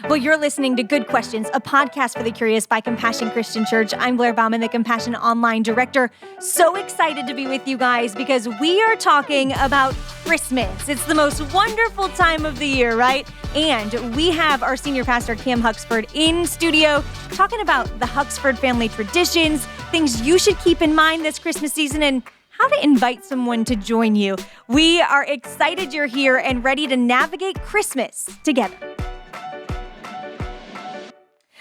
Well, you're listening to Good Questions, a podcast for the curious by Compassion Christian Church. I'm Blair Bauman, the Compassion Online Director. So excited to be with you guys because we are talking about Christmas. It's the most wonderful time of the year, right? And we have our Senior Pastor Cam Huxford in studio talking about the Huxford family traditions, things you should keep in mind this Christmas season, and how to invite someone to join you. We are excited you're here and ready to navigate Christmas together.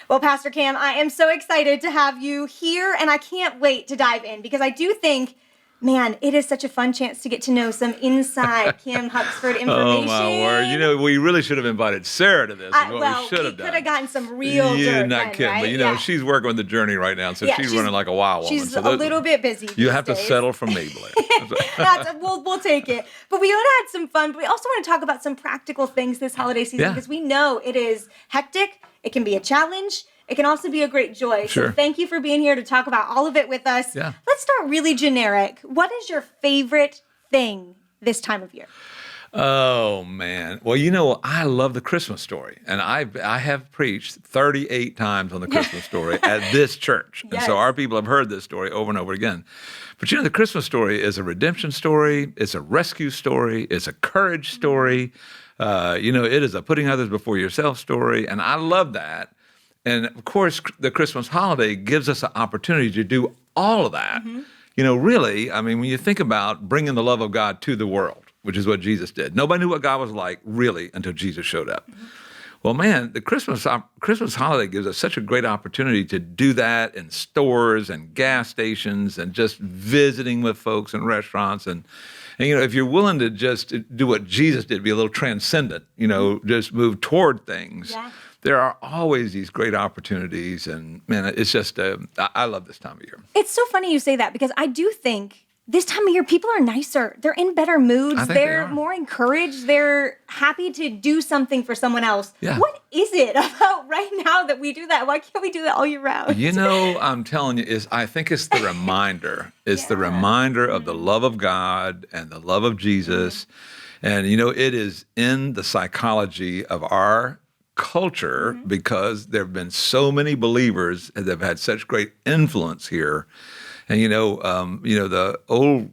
Well, Pastor Cam, I am so excited to have you here, and I can't wait to dive in because I do think, man, it is such a fun chance to get to know some inside Cam Huxford information. Oh, my word. You know, we really should have invited Sarah to this. We should have done. Could have gotten some real dirt. Not kidding. Right? But, you know, she's working with the journey right now, so she's running like a wild woman. She's a little bit busy. You have to settle for me, Blair. We'll take it. But we had some fun. But we also want to talk about some practical things this holiday season because we know it is hectic. It can be a challenge. It can also be a great joy. Sure. So thank you for being here to talk about all of it with us. Yeah. Let's start really generic. What is your favorite thing this time of year? Oh, man. Well, you know, I love the Christmas story. And I have preached 38 times on the Christmas story at this church. Yes. And so our people have heard this story over and over again. But, you know, the Christmas story is a redemption story. It's a rescue story. It's a courage story. You know, it is a putting others before yourself story. And I love that. And, of course, the Christmas holiday gives us an opportunity to do all of that. Mm-hmm. You know, really, I mean, when you think about bringing the love of God to the world, which is what Jesus did. Nobody knew what God was like, really, until Jesus showed up. Mm-hmm. Well, man, the Christmas holiday gives us such a great opportunity to do that in stores and gas stations and just visiting with folks in restaurants. And you know, if you're willing to just do what Jesus did, be a little transcendent, you know, just move toward things. Yeah. There are always these great opportunities, and man, it's just, I love this time of year. It's so funny you say that because I do think this time of year, people are nicer. They're in better moods. They're more encouraged. They're happy to do something for someone else. Yeah. What is it about right now that we do that? Why can't we do that all year round? You know, I'm telling you, I think it's the reminder. It's the reminder of the love of God and the love of Jesus. And, you know, it is in the psychology of our culture because there have been so many believers that have had such great influence here. And, you know, the old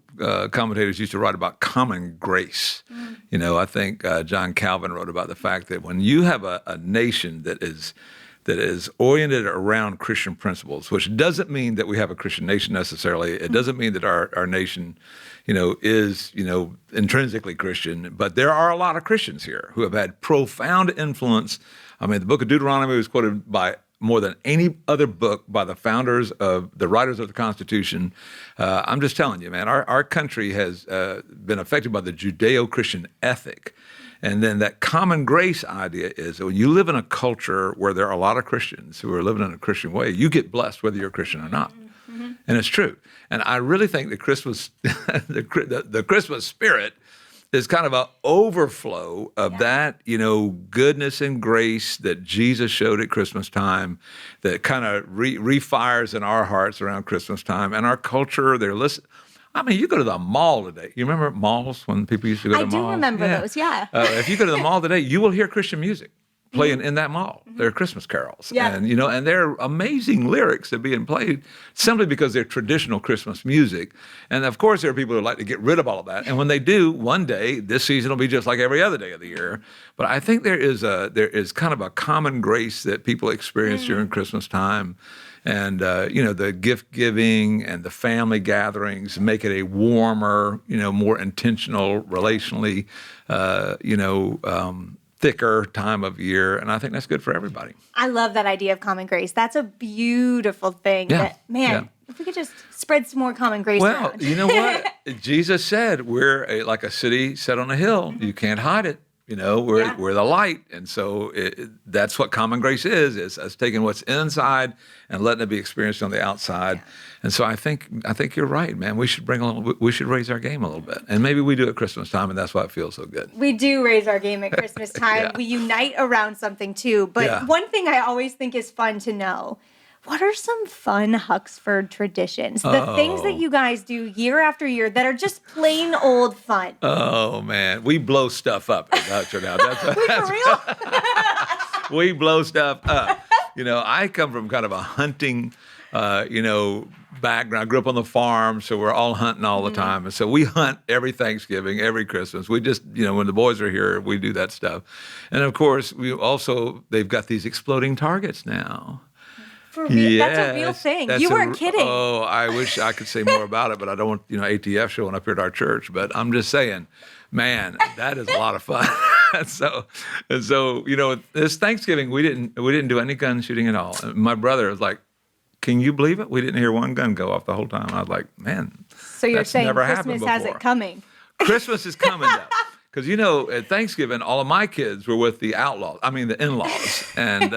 commentators used to write about common grace. You know, I think John Calvin wrote about the fact that when you have a nation that is oriented around Christian principles, which doesn't mean that we have a Christian nation necessarily. It doesn't mean that our nation, you know, is, you know, intrinsically Christian, but there are a lot of Christians here who have had profound influence. I mean, the book of Deuteronomy was quoted by more than any other book by the founders of the writers of the Constitution. I'm just telling you, man, our country has been affected by the Judeo-Christian ethic. And then that common grace idea is that when you live in a culture where there are a lot of Christians who are living in a Christian way, you get blessed whether you're a Christian or not. Mm-hmm. And it's true. And I really think the Christmas, the Christmas spirit is kind of an overflow of that, you know, goodness and grace that Jesus showed at Christmas time that kind of refires in our hearts around Christmas time. And our culture, they're listening. I mean, you go to the mall today. You remember malls when people used to go to malls? I do remember those, yeah. If you go to the mall today, you will hear Christian music playing in that mall. They're Christmas carols. Yeah. And, you know, and they're amazing lyrics that are being played simply because they're traditional Christmas music. And, of course, there are people who like to get rid of all of that. And when they do, one day, this season will be just like every other day of the year. But I think there is kind of a common grace that people experience during Christmas time. And, you know, the gift giving and the family gatherings make it a warmer, you know, more intentional, relationally, thicker time of year. And I think that's good for everybody. I love that idea of common grace. That's a beautiful thing. Yeah. If we could just spread some more common grace around. Well, you know what? Jesus said we're like a city set on a hill. You can't hide it. You know, we're the light. And so that's what common grace is us taking what's inside and letting it be experienced on the outside. Yeah. And so I think you're right, man. We should raise our game a little bit. And maybe we do at Christmas time, and that's why it feels so good. We do raise our game at Christmas time. We unite around something too. But one thing I always think is fun to know, what are some fun Huxford traditions? The things that you guys do year after year that are just plain old fun. Oh, man. We blow stuff up at Huxford now. That's for real? We blow stuff up. I come from kind of a hunting, background. I grew up on the farm, so we're all hunting all the time. And so we hunt every Thanksgiving, every Christmas. We just, when the boys are here, we do that stuff. And of course, they've got these exploding targets now. For real? That's a real thing. You weren't kidding. Oh, I wish I could say more about it, but I don't want, ATF showing up here at our church. But I'm just saying, man, that is a lot of fun. And so, this Thanksgiving, we didn't do any gun shooting at all. And my brother was like, can you believe it? We didn't hear one gun go off the whole time. I was like, man, so you're that's saying never Christmas has it coming. Christmas is coming, though. Because, at Thanksgiving, all of my kids were with the in-laws. And,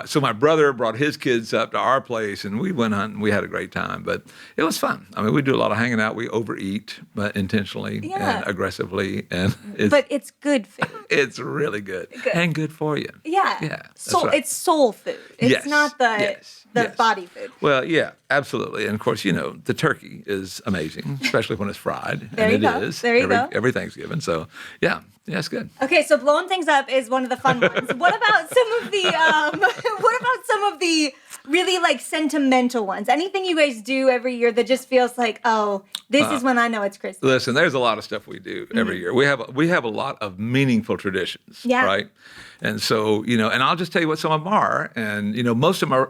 so my brother brought his kids up to our place, and we went hunting. We had a great time. But it was fun. I mean, we do a lot of hanging out. We overeat, but intentionally and aggressively. But it's good food. It's really good. And good for you. Yeah. Yeah. Right. It's soul food. It's not the body food. Well, yeah, absolutely. And of course, the turkey is amazing, especially when it's fried. There you go. Is there you go. Every Thanksgiving. So, yeah, it's good. Okay, so blowing things up is one of the fun ones. What about some of the really sentimental ones? Anything you guys do every year that just feels like, oh, this is when I know it's Christmas? Listen, there's a lot of stuff we do every year. We have a lot of meaningful traditions, right? And so, and I'll just tell you what some of them are. And, most of them are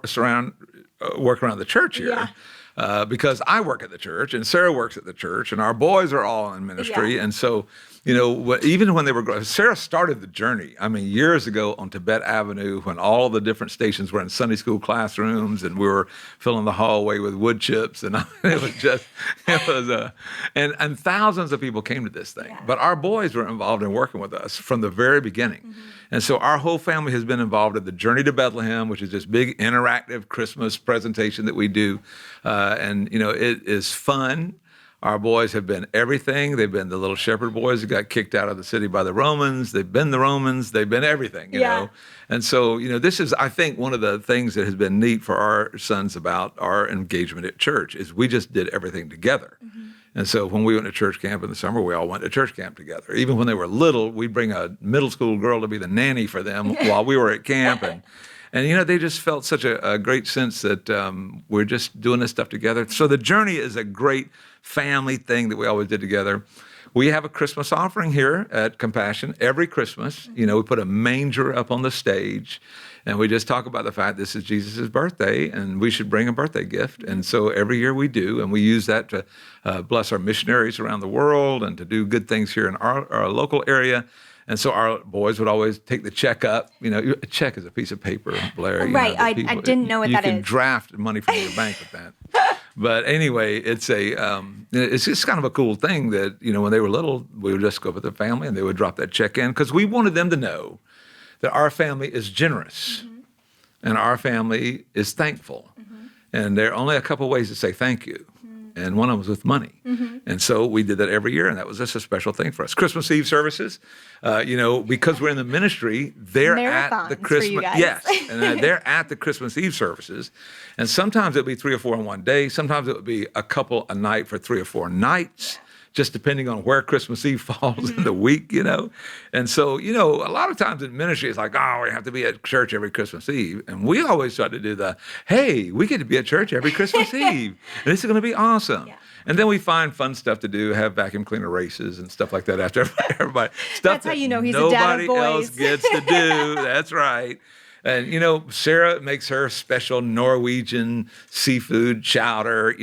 work around the church here. Yeah. Because I work at the church and Sarah works at the church and our boys are all in ministry. Yeah. And so, even when they were growing, Sarah started the journey, years ago on Tibet Avenue when all the different stations were in Sunday school classrooms and we were filling the hallway with wood chips. And and thousands of people came to this thing. Yeah. But our boys were involved in working with us from the very beginning. Mm-hmm. And so our whole family has been involved in the Journey to Bethlehem, which is this big interactive Christmas presentation that we do. It is fun. Our boys have been everything. They've been the little shepherd boys who got kicked out of the city by the Romans. They've been the Romans. They've been everything, you know. And so, this is, I think, one of the things that has been neat for our sons about our engagement at church is we just did everything together. Mm-hmm. And so when we went to church camp in the summer, we all went to church camp together. Even when they were little, we'd bring a middle school girl to be the nanny for them while we were at camp. And they just felt such a great sense that we're just doing this stuff together. So the journey is a great family thing that we always did together. We have a Christmas offering here at Compassion every Christmas. We put a manger up on the stage, and we just talk about the fact this is Jesus' birthday, and we should bring a birthday gift. And so every year we do, and we use that to bless our missionaries around the world and to do good things here in our local area. And so our boys would always take the check up. A check is a piece of paper, Blair. Right. I didn't know what that is. You can draft money from your bank with that. But anyway, it's just kind of a cool thing that, when they were little, we would just go with the family and they would drop that check in because we wanted them to know that our family is generous and our family is thankful. Mm-hmm. And there are only a couple ways to say thank you. And one of them was with money. Mm-hmm. And so we did that every year, and that was just a special thing for us. Christmas Eve services, because we're in the ministry, they're at the Christmas, and they're at the Christmas Eve services. And sometimes it'll be 3 or 4 in one day. Sometimes it would be a couple a night for 3 or 4 nights, just depending on where Christmas Eve falls in the week, And so, a lot of times in ministry, it's like, oh, we have to be at church every Christmas Eve. And we always try to do hey, we get to be at church every Christmas Eve. And this is going to be awesome. Yeah. And then we find fun stuff to do, have vacuum cleaner races and stuff like that after everybody. Stuff That's how you know he's a dad of boys. Nobody else gets to do. That's right. And, Sarah makes her special Norwegian seafood chowder,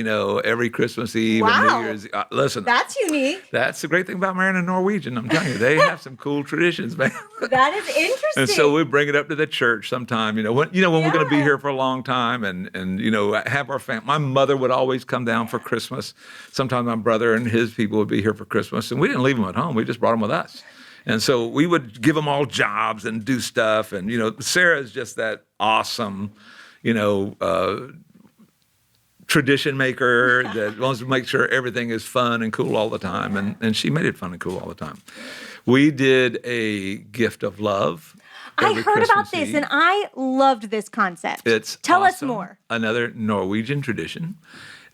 every Christmas Eve and New Year's. Listen. That's unique. That's the great thing about marrying a Norwegian. I'm telling you, they have some cool traditions, man. That is interesting. And so we bring it up to the church sometime, when we're going to be here for a long time and have our family. My mother would always come down for Christmas. Sometimes my brother and his people would be here for Christmas. And we didn't leave them at home. We just brought them with us. And so we would give them all jobs and do stuff. And, Sarah is just that awesome, tradition maker that wants to make sure everything is fun and cool all the time. And she made it fun and cool all the time. We did a gift of love. I heard about this, and I loved this concept. It's Tell awesome. us more. Another Norwegian tradition.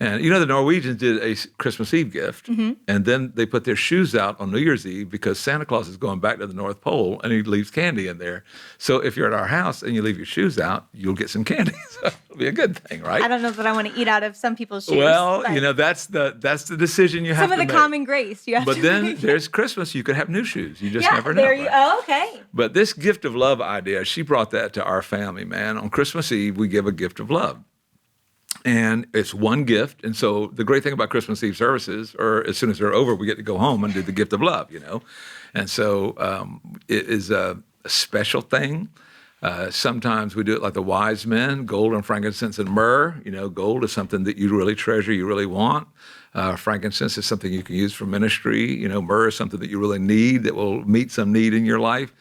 And the Norwegians did a Christmas Eve gift, and then they put their shoes out on New Year's Eve because Santa Claus is going back to the North Pole and he leaves candy in there. So if you're at our house and you leave your shoes out, you'll get some candy. So it'll be a good thing, right? I don't know that I want to eat out of some people's shoes. Well, that's the decision you have to make. Some of the common grace you have but to then make. there's Christmas. You could have new shoes. You just never know. Okay. But this gift of love idea, she brought that to our family, man. On Christmas Eve, we give a gift of love. And it's one gift. And so the great thing about Christmas Eve services, or as soon as they're over, we get to go home and do the gift of love, And so it is a special thing. Sometimes we do it like the wise men, gold and frankincense and myrrh. Gold is something that you really treasure, you really want. Frankincense is something you can use for ministry. Myrrh is something that you really need that will meet some need in your life.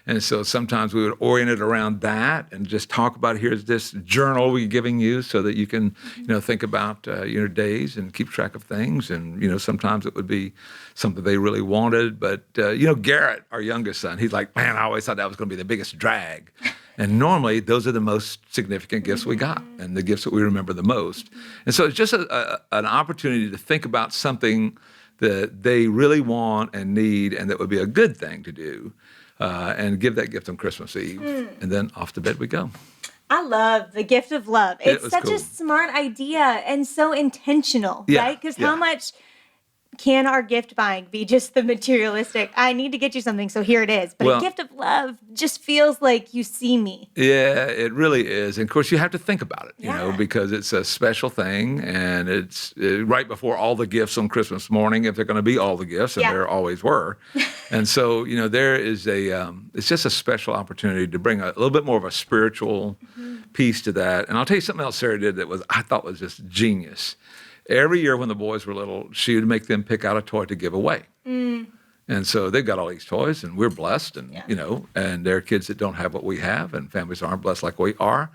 And so sometimes we would orient it around that and just talk about, here's this journal we're giving you so that you can, think about your days and keep track of things. And, sometimes it would be something they really wanted. But, Garrett, our youngest son, he's like, man, I always thought that was going to be the biggest drag. And normally those are the most significant gifts we got and the gifts that we remember the most. And so it's just an opportunity to think about something that they really want and need and that would be a good thing to do. And give that gift on Christmas Eve, and then off to bed we go. I love the gift of love. It's such a smart idea and so intentional, right? Because how much can our gift buying be just the materialistic, I need to get you something, so here it is. But a gift of love just feels like you see me. Yeah, it really is. And of course, you have to think about it, because it's a special thing. And it's right before all the gifts on Christmas morning, if they're going to be all the gifts, and there always were. And so, there is it's just a special opportunity to bring a little bit more of a spiritual piece to that. And I'll tell you something else Sarah did that I thought was just genius. Every year when the boys were little, she would make them pick out a toy to give away. And so they've got all these toys, and we're blessed, and and there are kids that don't have what we have, and families aren't blessed like we are.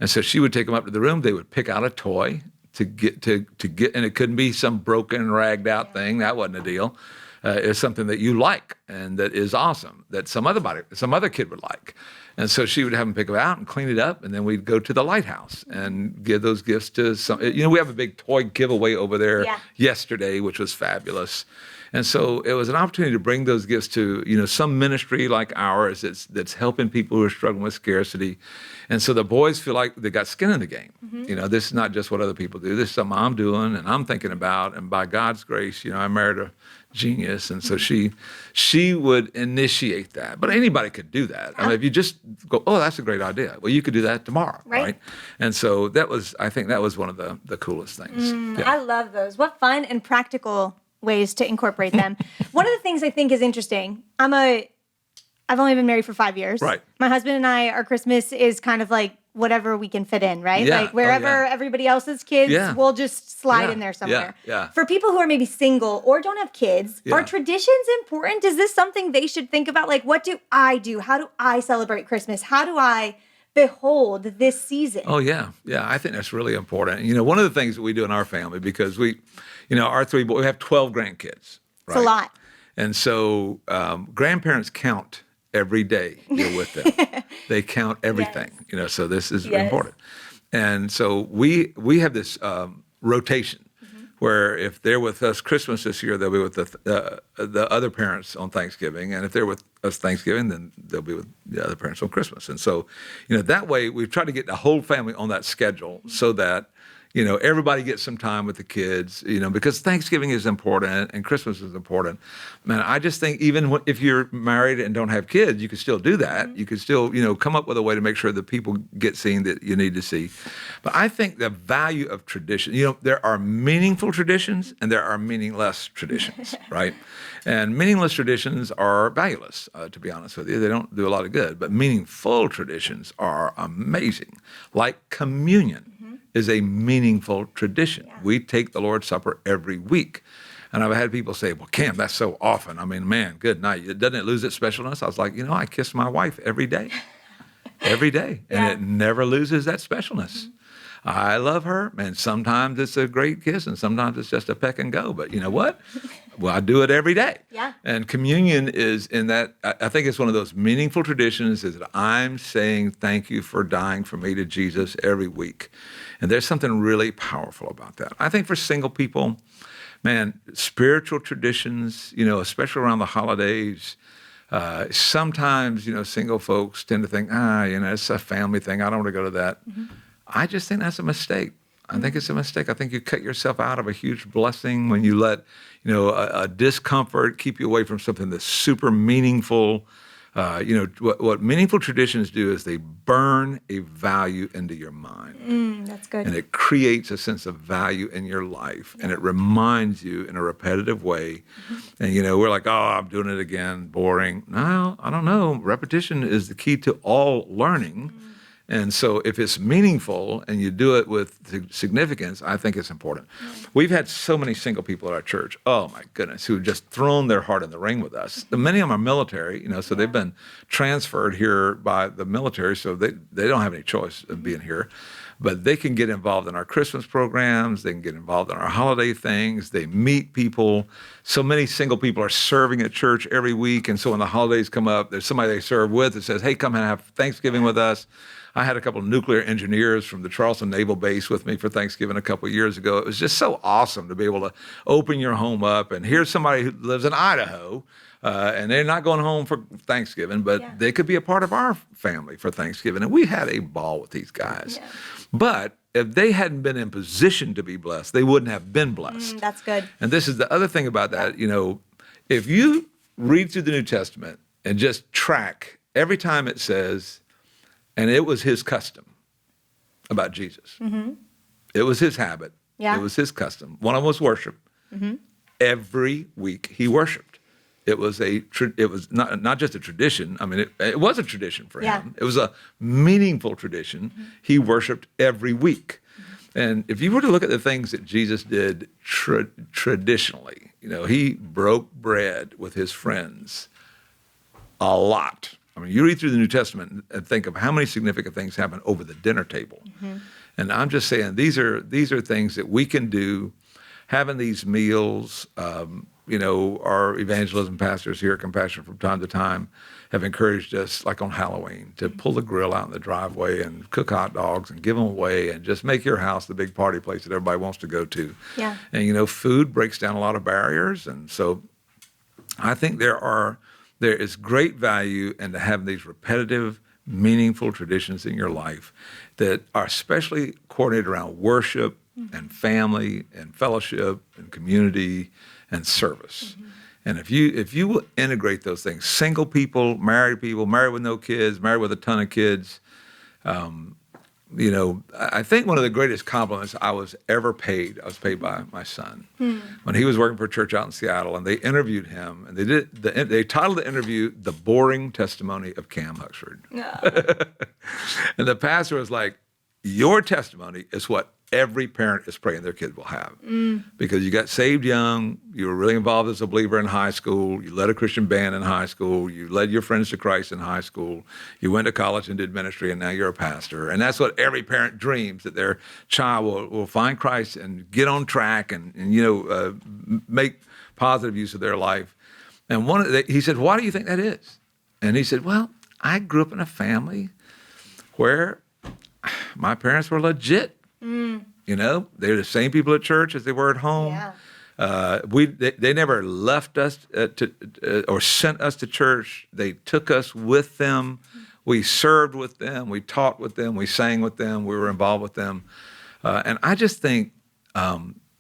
And so she would take them up to the room. They would pick out a toy to get, and it couldn't be some broken, ragged out thing. That wasn't a deal. It's something that you like and that is awesome, that some other kid would like. And so she would have them pick it out and clean it up, and then we'd go to the lighthouse and give those gifts to some. We have a big toy giveaway over there yesterday, which was fabulous. And so it was an opportunity to bring those gifts to, some ministry like ours that's helping people who are struggling with scarcity. And so the boys feel like they got skin in the game. This is not just what other people do. This is something I'm doing and I'm thinking about. And by God's grace, I married a genius. And so she would initiate that. But anybody could do that. I mean, if you just go, oh, that's a great idea. Well, you could do that tomorrow, right? And so I think that was one of the coolest things. I love those. What fun and practical ways to incorporate them. One of the things I think is interesting, I've only been married for 5 years. Right. My husband and I, our Christmas is kind of like whatever we can fit in, right? Yeah. Like wherever everybody else's kids, we'll just slide in there somewhere. Yeah. For people who are maybe single or don't have kids, are traditions important? Is this something they should think about? Like, what do I do? How do I celebrate Christmas? How do I behold this season? Oh, yeah. Yeah, I think that's really important. One of the things that we do in our family, because we, our three boys, we have 12 grandkids. Right? It's a lot. And so grandparents count every day you're with them. They count everything, so this is important. And so we have this rotation where if they're with us Christmas this year, they'll be with the other parents on Thanksgiving. And if they're with us Thanksgiving, then they'll be with the other parents on Christmas. And so, that way we've tried to get the whole family on that schedule so that, everybody gets some time with the kids, because Thanksgiving is important and Christmas is important. Man, I just think even if you're married and don't have kids, you can still do that. You can still, come up with a way to make sure that people get seen that you need to see. But I think the value of tradition, there are meaningful traditions and there are meaningless traditions, right? And meaningless traditions are valueless, to be honest with you. They don't do a lot of good. But meaningful traditions are amazing, like communion. Is a meaningful tradition. Yeah. We take the Lord's Supper every week. And I've had people say, well, Cam, that's so often. I mean, man, good night. Doesn't it lose its specialness? I was like, I kiss my wife every day. Every day. And it never loses that specialness. I love her, and sometimes it's a great kiss, and sometimes it's just a peck and go. But you know what? Well, I do it every day. Yeah. And communion is in that, I think it's one of those meaningful traditions is that I'm saying thank you for dying for me to Jesus every week. And there's something really powerful about that. I think for single people, man, spiritual traditions, especially around the holidays, sometimes, single folks tend to think, it's a family thing. I don't want to go to that. Mm-hmm. I just think that's a mistake. I think it's a mistake. I think you cut yourself out of a huge blessing when you let, a discomfort keep you away from something that's super meaningful. What meaningful traditions do is they burn a value into your mind. That's good. And it creates a sense of value in your life. Yeah. And it reminds you in a repetitive way. Mm-hmm. And, we're like, I'm doing it again, boring. No, I don't know. Repetition is the key to all learning. Mm-hmm. And so if it's meaningful and you do it with significance, I think it's important. Mm-hmm. We've had so many single people at our church, oh my goodness, who've just thrown their heart in the ring with us. Mm-hmm. Many of them are military, so they've been transferred here by the military, so they don't have any choice of being here. But they can get involved in our Christmas programs. They can get involved in our holiday things. They meet people. So many single people are serving at church every week. And so when the holidays come up, there's somebody they serve with that says, hey, come and have Thanksgiving with us. I had a couple of nuclear engineers from the Charleston Naval Base with me for Thanksgiving a couple of years ago. It was just so awesome to be able to open your home up. And here's somebody who lives in Idaho, and they're not going home for Thanksgiving, but they could be a part of our family for Thanksgiving. And we had a ball with these guys. Yeah. But if they hadn't been in position to be blessed, they wouldn't have been blessed. That's good. And this is the other thing about that, if you read through the New Testament and just track every time it says, and it was his custom about Jesus. Mm-hmm. It was his habit. Yeah. It was his custom. One of them was worship. Mm-hmm. Every week he worshiped. It was not just a tradition. I mean, it was a tradition for him. It was a meaningful tradition. Mm-hmm. He worshiped every week. Mm-hmm. And if you were to look at the things that Jesus did traditionally, he broke bread with his friends a lot. I mean, you read through the New Testament and think of how many significant things happen over the dinner table. Mm-hmm. And I'm just saying, these are things that we can do, having these meals. Our evangelism pastors here at Compassion from time to time have encouraged us, like on Halloween, to pull the grill out in the driveway and cook hot dogs and give them away and just make your house the big party place that everybody wants to go to. Yeah. And, food breaks down a lot of barriers. And so I think there is great value in having these repetitive, meaningful traditions in your life that are especially coordinated around worship and family and fellowship and community and service. Mm-hmm. And if you will integrate those things, single people, married with no kids, married with a ton of kids, I think one of the greatest compliments I was paid by my son when he was working for a church out in Seattle, and they interviewed him, and they titled the interview "The Boring Testimony of Cam Huxford." No. And the pastor was like, "Your testimony is what every parent is praying their kid will have, because you got saved young, you were really involved as a believer in high school, you led a Christian band in high school, you led your friends to Christ in high school, you went to college and did ministry, and now you're a pastor." And that's what every parent dreams, that their child will find Christ and get on track and make positive use of their life. And he said, "Why do you think that is?" And he said, "Well, I grew up in a family where my parents were legit. They're the same people at church as they were at home. Yeah. They never left us or sent us to church. They took us with them. We served with them. We taught with them. We sang with them. We were involved with them. And I just think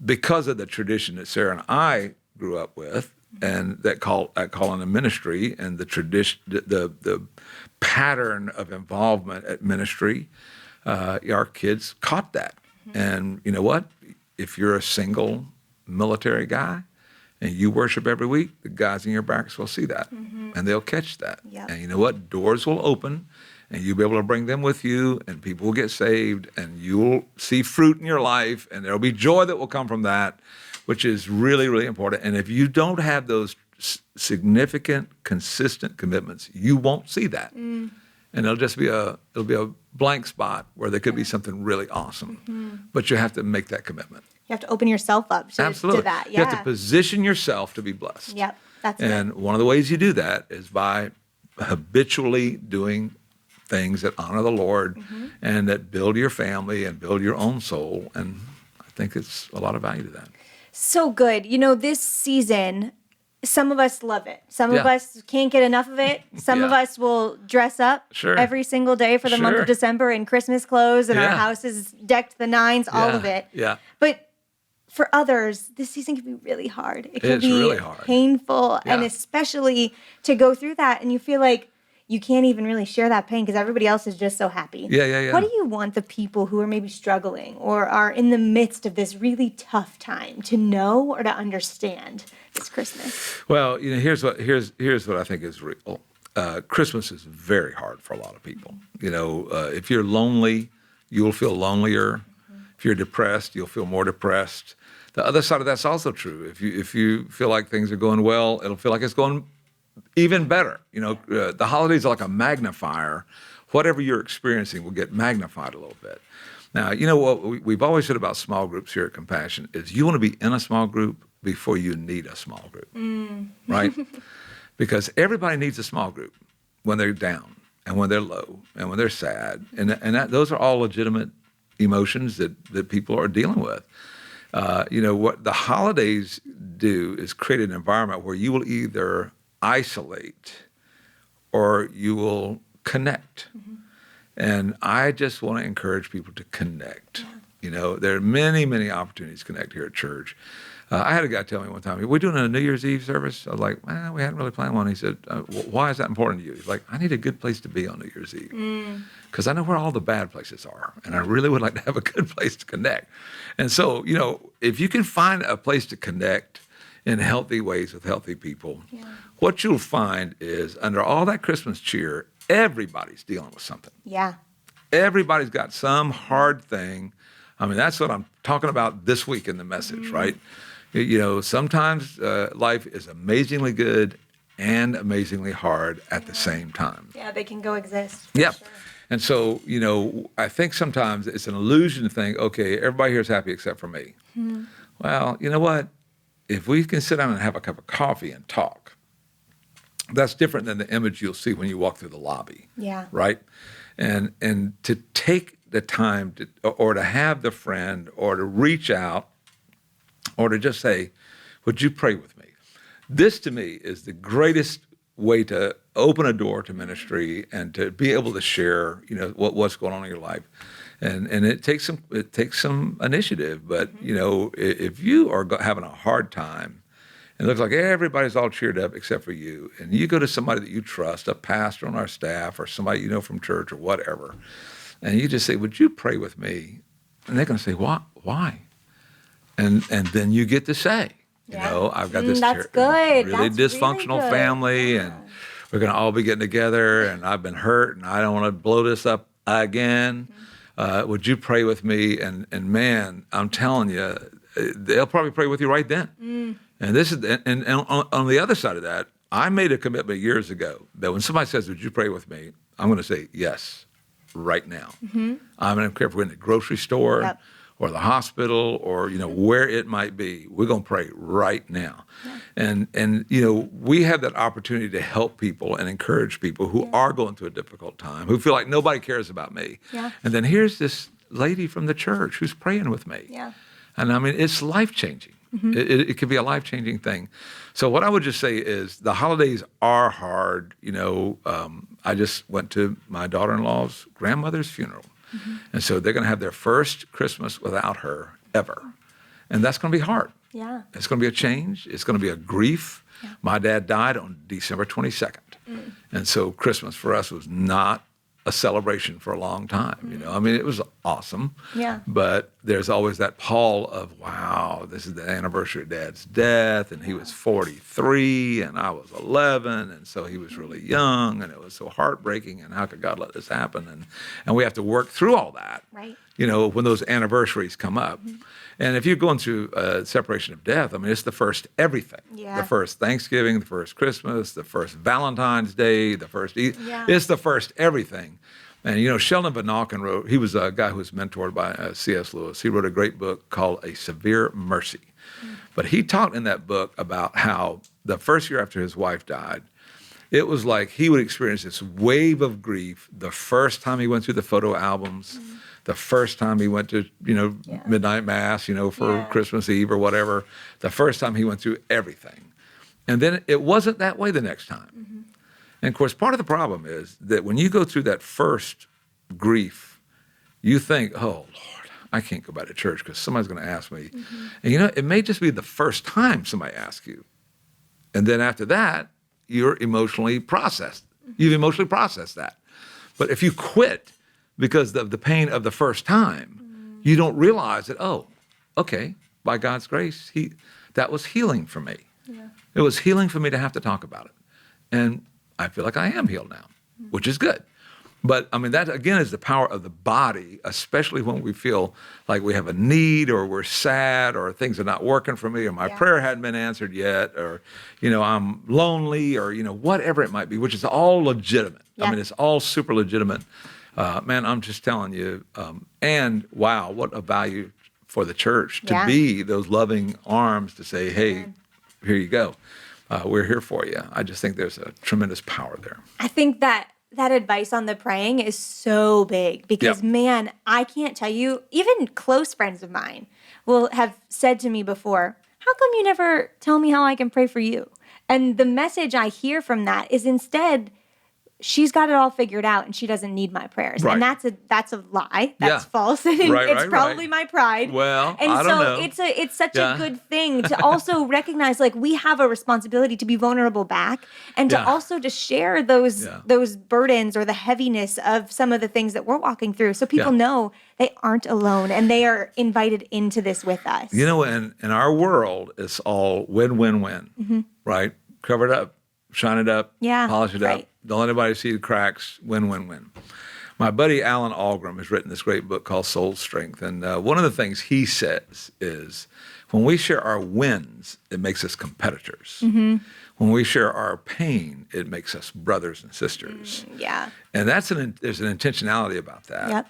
because of the tradition that Sarah and I grew up with, and that calling a ministry, and the tradition, the pattern of involvement at ministry, our kids caught that. And you know what? If you're a single military guy and you worship every week, the guys in your barracks will see that, and they'll catch that. Yep. And you know what? Doors will open, and you'll be able to bring them with you, and people will get saved, and you'll see fruit in your life, and there'll be joy that will come from that, which is really, really important. And if you don't have those significant, consistent commitments, you won't see that. And it'll be a blank spot where there could be something really awesome. But you have to make that commitment. You have to open yourself up to that. Yeah. You have to position yourself to be blessed. Yep. That's And good. one of the ways you do that is by habitually doing things that honor the Lord and that build your family and build your own soul. And I think it's a lot of value to that. So good. This season, some of us love it. Some of us can't get enough of it. Some of us will dress up every single day for the month of December in Christmas clothes, and our house is decked to the nines, all of it. Yeah. But for others, this season can be really hard. It can It's be really hard. painful, and especially to go through that, and you feel like you can't even really share that pain because everybody else is just so happy. Yeah. What do you want the people who are maybe struggling or are in the midst of this really tough time to know or to understand this Christmas? Well, here's what I think is real. Christmas is very hard for a lot of people. If you're lonely, you will feel lonelier. If you're depressed, you'll feel more depressed. The other side of that's also true. If you feel like things are going well, it'll feel like it's going even better. The holidays are like a magnifier. Whatever you're experiencing will get magnified a little bit. Now, what we've always said about small groups here at Compassion is you want to be in a small group before you need a small group, right? Because everybody needs a small group when they're down and when they're low and when they're sad. And those are all legitimate emotions that people are dealing with. What the holidays do is create an environment where you will either isolate or you will connect. And I just want to encourage people to connect. There are many, many opportunities to connect here at church. I had a guy tell me one time, we're doing a New Year's Eve service. I was like, we hadn't really planned one. He said, why is that important to you? He's like, I need a good place to be on New Year's Eve because I know where all the bad places are, and I really would like to have a good place to connect. And so, if you can find a place to connect in healthy ways with healthy people, what you'll find is under all that Christmas cheer, everybody's dealing with something. Yeah. Everybody's got some hard thing. I mean, that's what I'm talking about this week in the message, right? Sometimes life is amazingly good and amazingly hard at the same time. Yeah, they can coexist. Yeah. Sure. And so, I think sometimes it's an illusion to think, okay, everybody here is happy except for me. Well, you know what? If we can sit down and have a cup of coffee and talk, that's different than the image you'll see when you walk through the lobby. Yeah. Right? And to take the time to have the friend or to reach out or to just say, would you pray with me? This to me is the greatest way to open a door to ministry and to be able to share, what's going on in your life. And it takes some initiative, but if you are having a hard time, and it looks like everybody's all cheered up except for you, and you go to somebody that you trust, a pastor on our staff or somebody from church or whatever, and you just say, would you pray with me? And they're going to say, why? And then you get to say, I've got this that's good. really That's dysfunctional really good. family, and we're going to all be getting together, and I've been hurt, and I don't want to blow this up again. Would you pray with me? And man, I'm telling you, they'll probably pray with you right then. And this is, and on the other side of that, I made a commitment years ago that when somebody says, would you pray with me? I'm going to say yes, right now. I'm going to care if we're in the grocery store or the hospital or, where it might be. We're going to pray right now. Yeah. And we have that opportunity to help people and encourage people who are going through a difficult time, who feel like nobody cares about me. Yeah. And then here's this lady from the church who's praying with me. Yeah. And I mean, it's life-changing. It can be a life-changing thing. So what I would just say is the holidays are hard. I just went to my daughter-in-law's grandmother's funeral. And so they're going to have their first Christmas without her ever. And that's going to be hard. Yeah. It's going to be a change. It's going to be a grief. Yeah. My dad died on December 22nd. And so Christmas for us was not a celebration for a long time. I mean, it was awesome. Yeah. But there's always that pall of, wow, this is the anniversary of Dad's death, and he was 43, and I was 11, and so he was really young, and it was so heartbreaking, and how could God let this happen? And we have to work through all that, right. When those anniversaries come up. And if you're going through a separation of death, I mean, it's the first everything. Yeah. The first Thanksgiving, the first Christmas, the first Valentine's Day, the first Easter. Yeah. It's the first everything. And, Sheldon Vanauken he was a guy who was mentored by C.S. Lewis. He wrote a great book called A Severe Mercy. But he talked in that book about how the first year after his wife died, it was like he would experience this wave of grief the first time he went through the photo albums, the first time he went to, midnight mass, for Christmas Eve or whatever, the first time he went through everything. And then it wasn't that way the next time. And of course, part of the problem is that when you go through that first grief, you think, oh, Lord, I can't go back to church because somebody's going to ask me. And it may just be the first time somebody asks you. And then after that, you're emotionally processed. You've emotionally processed that. But if you quit because of the pain of the first time, you don't realize that, oh, okay, by God's grace, that was healing for me. Yeah. It was healing for me to have to talk about it. And I feel like I am healed now, which is good. But that again is the power of the body, especially when we feel like we have a need or we're sad or things are not working for me or my prayer hadn't been answered yet or, I'm lonely or, whatever it might be, which is all legitimate. Yeah. It's all super legitimate. Man, I'm just telling you. And wow, what a value for the church to be those loving arms to say, hey, here you go. We're here for you. I just think there's a tremendous power there. I think that advice on the praying is so big because, man, I can't tell you, even close friends of mine will have said to me before, how come you never tell me how I can pray for you? And the message I hear from that is instead, she's got it all figured out and she doesn't need my prayers. Right. And that's a lie. That's false. And it's probably my pride. Well, and I don't know. It's such a good thing to also recognize like we have a responsibility to be vulnerable back and to also to share those burdens or the heaviness of some of the things that we're walking through so people know they aren't alone and they are invited into this with us. In our world, it's all win, right? Cover it up, shine it up, polish it up. Don't let anybody see the cracks. Win. My buddy Alan Ahlgrim has written this great book called Soul Strength. And one of the things he says is when we share our wins, it makes us competitors. When we share our pain, it makes us brothers and sisters. And there's an intentionality about that.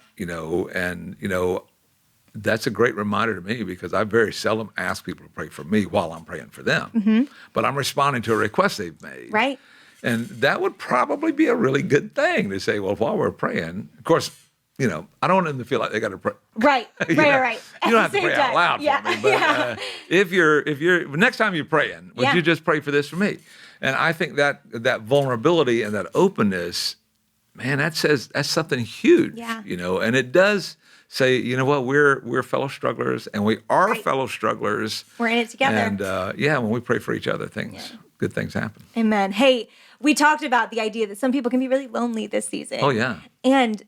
That's a great reminder to me because I very seldom ask people to pray for me while I'm praying for them. But I'm responding to a request they've made. Right. And that would probably be a really good thing to say, well, while we're praying, of course, I don't want them to feel like they got to pray. Right. You don't have to pray out loud for me. But if you're next time you're praying, would you just pray for this for me? And I think that vulnerability and that openness, man, that's something huge. And it does say, you know what, we're fellow strugglers, and we are fellow strugglers. We're in it together. And when we pray for each other, good things happen. Amen. Hey, we talked about the idea that some people can be really lonely this season. Oh, yeah. And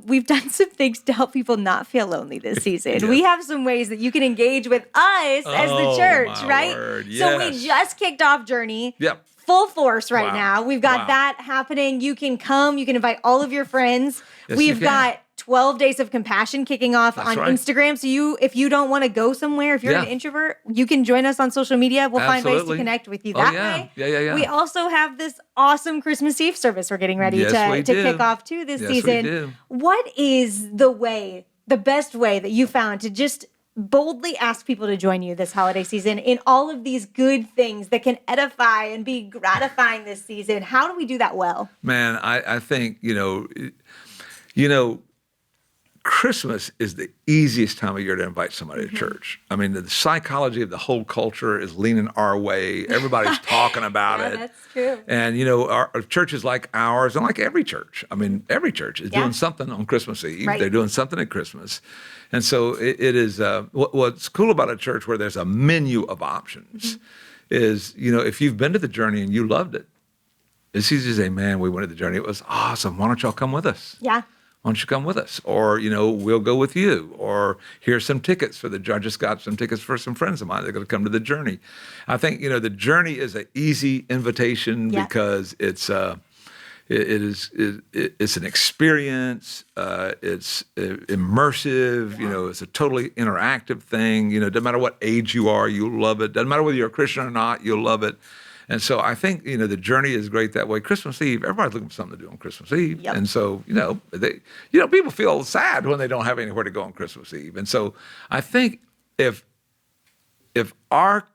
we've done some things to help people not feel lonely this season. We have some ways that you can engage with us as the church, right? Word. Yes. So we just kicked off Journey. Yep. Full force right now. We've got that happening. You can come. You can invite all of your friends. Yes, We've got 12 Days of Compassion kicking off on Instagram. So if you don't want to go somewhere, if you're an introvert, you can join us on social media. We'll find ways to connect with you that way. Yeah. We also have this awesome Christmas Eve service we're getting ready to kick off too this season. We do. What is the best way that you found to just boldly ask people to join you this holiday season in all of these good things that can edify and be gratifying this season? How do we do that well? Man, I think, Christmas is the easiest time of year to invite somebody to church. The psychology of the whole culture is leaning our way. Everybody's talking about it. That's true. And, our churches like ours, and like every church, every church is doing something on Christmas Eve. Right. They're doing something at Christmas. And so it is, what's cool about a church where there's a menu of options is, if you've been to the Journey and you loved it, it's easy to say, man, we went to the Journey. It was awesome. Why don't y'all come with us? Yeah. Why don't you come with us? Or, we'll go with you. Or here's some tickets for I just got some tickets for some friends of mine. They're going to come to the Journey. I think, the Journey is an easy invitation because it's an experience. It's immersive. It's a totally interactive thing. Doesn't matter what age you are, you'll love it. Doesn't matter whether you're a Christian or not, you'll love it. And so I think, the journey is great that way. Christmas Eve, everybody's looking for something to do on Christmas Eve. Yep. And so, people feel sad when they don't have anywhere to go on Christmas Eve. And so I think if our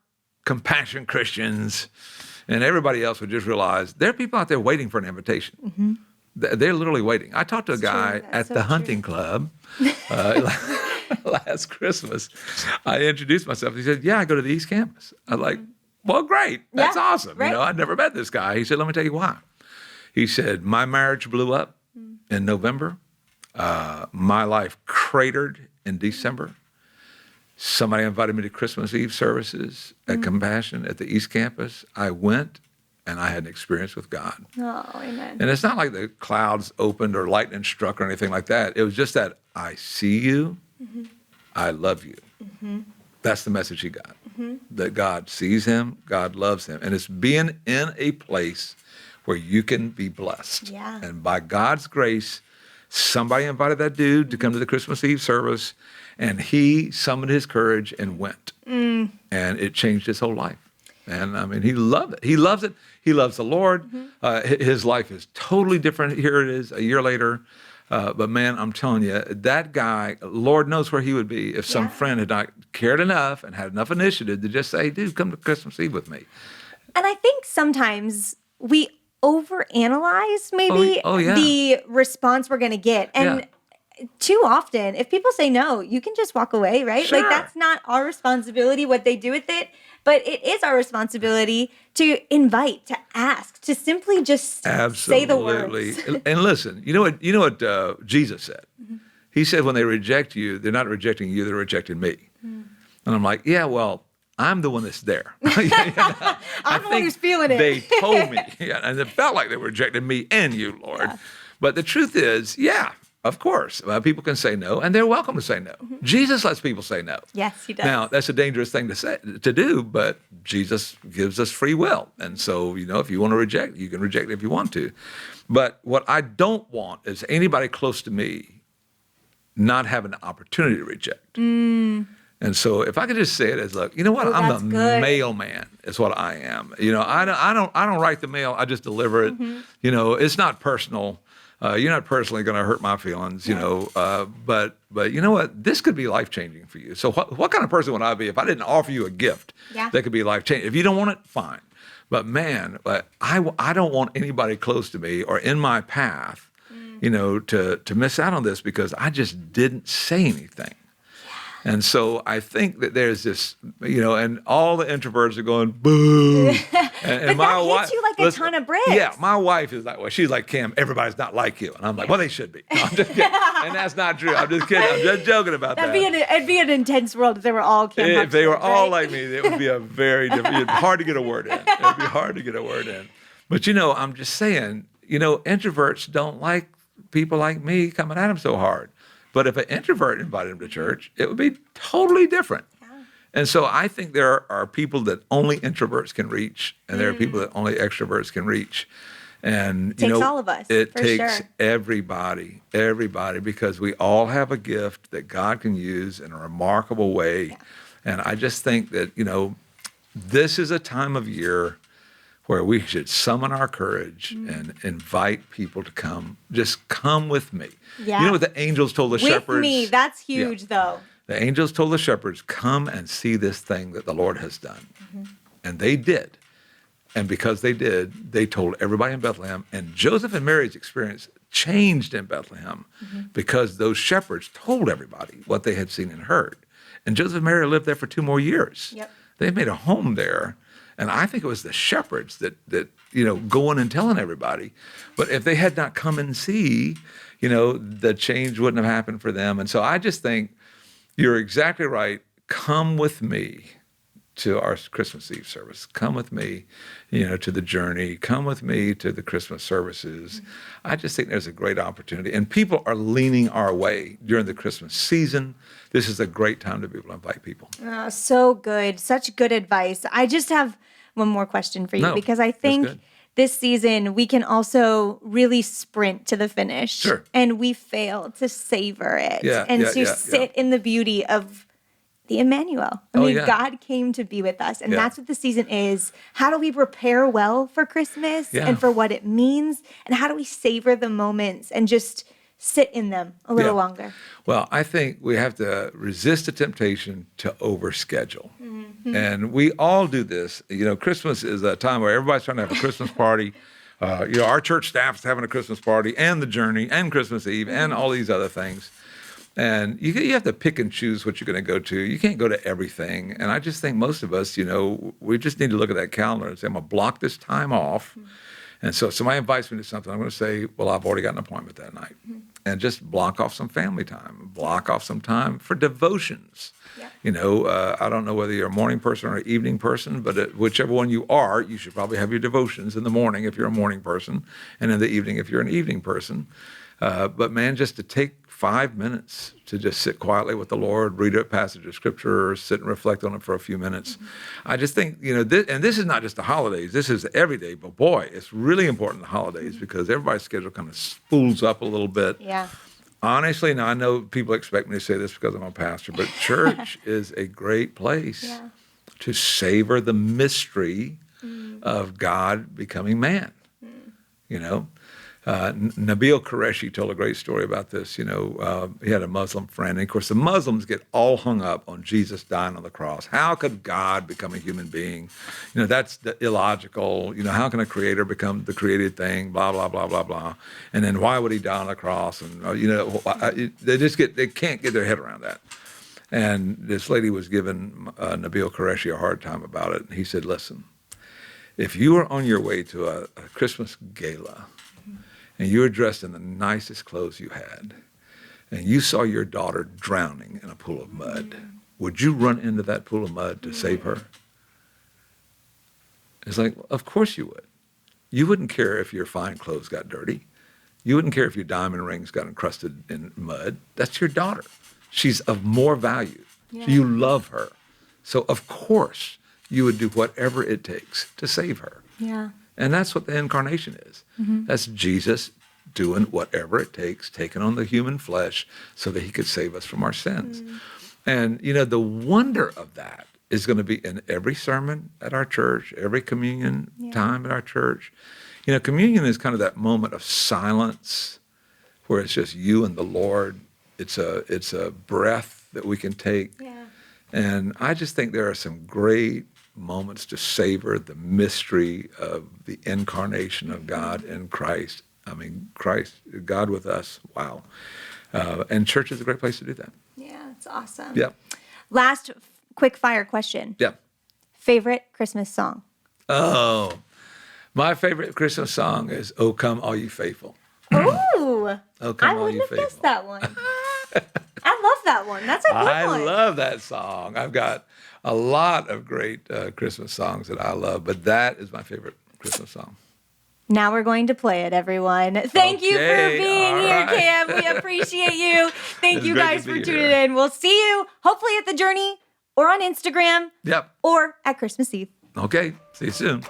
compassion Christians and everybody else would just realize there are people out there waiting for an invitation. Mm-hmm. They're literally waiting. I talked to a guy at the hunting club last Christmas. I introduced myself. He said, "Yeah, I go to the East Campus." I was like, "Well, great. That's awesome." Right. I'd never met this guy. He said, "Let me tell you why." He said, "My marriage blew up in November. My life cratered in December. Somebody invited me to Christmas Eve services at Compassion at the East Campus. I went, and I had an experience with God." Oh, amen. And it's not like the clouds opened or lightning struck or anything like that. It was just that I see you, I love you. That's the message he got. That God sees him, God loves him. And it's being in a place where you can be blessed. Yeah. And by God's grace, somebody invited that dude to come to the Christmas Eve service, and he summoned his courage and went. And it changed his whole life. And I mean, he loved it. He loves it. He loves the Lord. His life is totally different. Here it is a year later. But man, I'm telling you, that guy, Lord knows where he would be if some friend had not cared enough and had enough initiative to just say, "Dude, come to Christmas Eve with me." And I think sometimes we overanalyze maybe the response we're going to get. And too often, if people say no, you can just walk away, right? Sure. Like, that's not our responsibility, what they do with it. But it is our responsibility to invite, to ask, to simply just say the words. And listen, you know what Jesus said? He said, when they reject you, they're not rejecting you, they're rejecting me. And I'm like, yeah, well, I'm the one that's there. I'm the one who's feeling it. They told me, and it felt like they were rejecting me and you, Lord. Yeah. But the truth is, of course, people can say no, and they're welcome to say no. Jesus lets people say no. Yes, he does. Now, that's a dangerous thing to do, but Jesus gives us free will. And so, if you want to reject, you can reject it if you want to. But what I don't want is anybody close to me not having an opportunity to reject. And so if I could just say it as, look, you know what? I'm the mailman is what I am. I don't write the mail. I just deliver it. It's not personal. You're not personally going to hurt my feelings, but you know what? This could be life-changing for you. So what kind of person would I be if I didn't offer you a gift that could be life-changing? If you don't want it, fine. But man, I don't want anybody close to me or in my path, to miss out on this because I just didn't say anything. And so I think that there's this, and all the introverts are going, boo. And but that hits you like a ton of bricks. Yeah, my wife is that way. She's like, "Cam, everybody's not like you." And I'm like, well, they should be. No, I'm just kidding. And that's not true. I'm just kidding. I'm just joking about that. It'd be an intense world if they were all Cam Huxford, if they were all right? like me, it would be a very different, it'd be hard to get a word in. It'd be hard to get a word in. But, I'm just saying, introverts don't like people like me coming at them so hard. But if an introvert invited him to church, it would be totally different. Yeah. And so I think there are people that only introverts can reach, and there are people that only extroverts can reach. And it takes all of us. It takes everybody, because we all have a gift that God can use in a remarkable way. Yeah. And I just think that, this is a time of year where we should summon our courage and invite people to come. Just come with me. Yeah. You know what the angels told the shepherds? With me, that's huge though. The angels told the shepherds, come and see this thing that the Lord has done. And they did. And because they did, they told everybody in Bethlehem. And Joseph and Mary's experience changed in Bethlehem because those shepherds told everybody what they had seen and heard. And Joseph and Mary lived there for 2 more years. Yep. They made a home there. And I think it was the shepherds that going and telling everybody. But if they had not come and see, the change wouldn't have happened for them. And so I just think you're exactly right. Come with me to our Christmas Eve service. Come with me, to the journey. Come with me to the Christmas services. I just think there's a great opportunity. And people are leaning our way during the Christmas season. This is a great time to be able to invite people. Oh, so good. Such good advice. I just have one more question for you because I think this season we can also really sprint to the finish. Sure. And we fail to savor it and to sit in the beauty of the Emmanuel. God came to be with us. And that's what the season is. How do we prepare well for Christmas and for what it means? And how do we savor the moments and just sit in them a little longer? Well, I think we have to resist the temptation to overschedule. And we all do this. Christmas is a time where everybody's trying to have a Christmas party. Our church staff's having a Christmas party and the journey and Christmas Eve and all these other things. And you have to pick and choose what you're going to go to. You can't go to everything. And I just think most of us, we just need to look at that calendar and say, I'm going to block this time off. And so if somebody invites me to something, I'm going to say, well, I've already got an appointment that night. And just block off some family time, block off some time for devotions. I don't know whether you're a morning person or an evening person, but whichever one you are, you should probably have your devotions in the morning if you're a morning person, and in the evening if you're an evening person. But man, just to take 5 minutes to just sit quietly with the Lord, read a passage of scripture, or sit and reflect on it for a few minutes. I just think, this is not just the holidays, this is every day, but boy, it's really important the holidays because everybody's schedule kind of spools up a little bit. Yeah. Honestly, now I know people expect me to say this because I'm a pastor, but church is a great place to savor the mystery of God becoming man. Nabil Qureshi told a great story about this. He had a Muslim friend. And of course, the Muslims get all hung up on Jesus dying on the cross. How could God become a human being? That's illogical. How can a creator become the created thing? Blah, blah, blah, blah, blah. And then why would he die on the cross? And, they can't get their head around that. And this lady was giving Nabil Qureshi a hard time about it. And he said, listen, if you were on your way to a Christmas gala, and you were dressed in the nicest clothes you had, and you saw your daughter drowning in a pool of mud, would you run into that pool of mud to save her? It's like, of course you would. You wouldn't care if your fine clothes got dirty. You wouldn't care if your diamond rings got encrusted in mud. That's your daughter. She's of more value. Yeah. You love her. So of course you would do whatever it takes to save her. Yeah. And that's what the incarnation is. That's Jesus doing whatever it takes, taking on the human flesh so that he could save us from our sins. And, the wonder of that is going to be in every sermon at our church, every communion time at our church. Communion is kind of that moment of silence where it's just you and the Lord. It's a breath that we can take. Yeah. And I just think there are some great moments to savor the mystery of the incarnation of God in Christ. I mean, Christ, God with us. Wow. And church is a great place to do that. Yeah, it's awesome. Yeah. Last quick fire question. Yeah. Favorite Christmas song? Oh, my favorite Christmas song is "O Come All You Faithful." Ooh. "O Come I All You wouldn't have Faithful." guessed that one. I love that one. That's a good one. I love that song. I've got a lot of great Christmas songs that I love, but that is my favorite Christmas song. Now we're going to play it, everyone. Thank you for being here, Cam. We appreciate you. Thank you guys for tuning in. We'll see you hopefully at the Journey or on Instagram. Yep. Or at Christmas Eve. Okay. See you soon.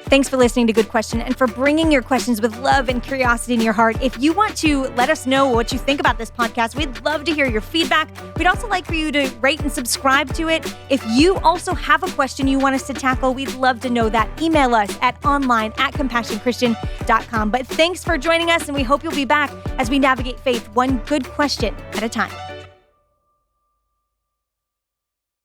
Thanks for listening to Good Question and for bringing your questions with love and curiosity in your heart. If you want to let us know what you think about this podcast, we'd love to hear your feedback. We'd also like for you to rate and subscribe to it. If you also have a question you want us to tackle, we'd love to know that. Email us at online@compassionchristian.com. But thanks for joining us, and we hope you'll be back as we navigate faith one good question at a time.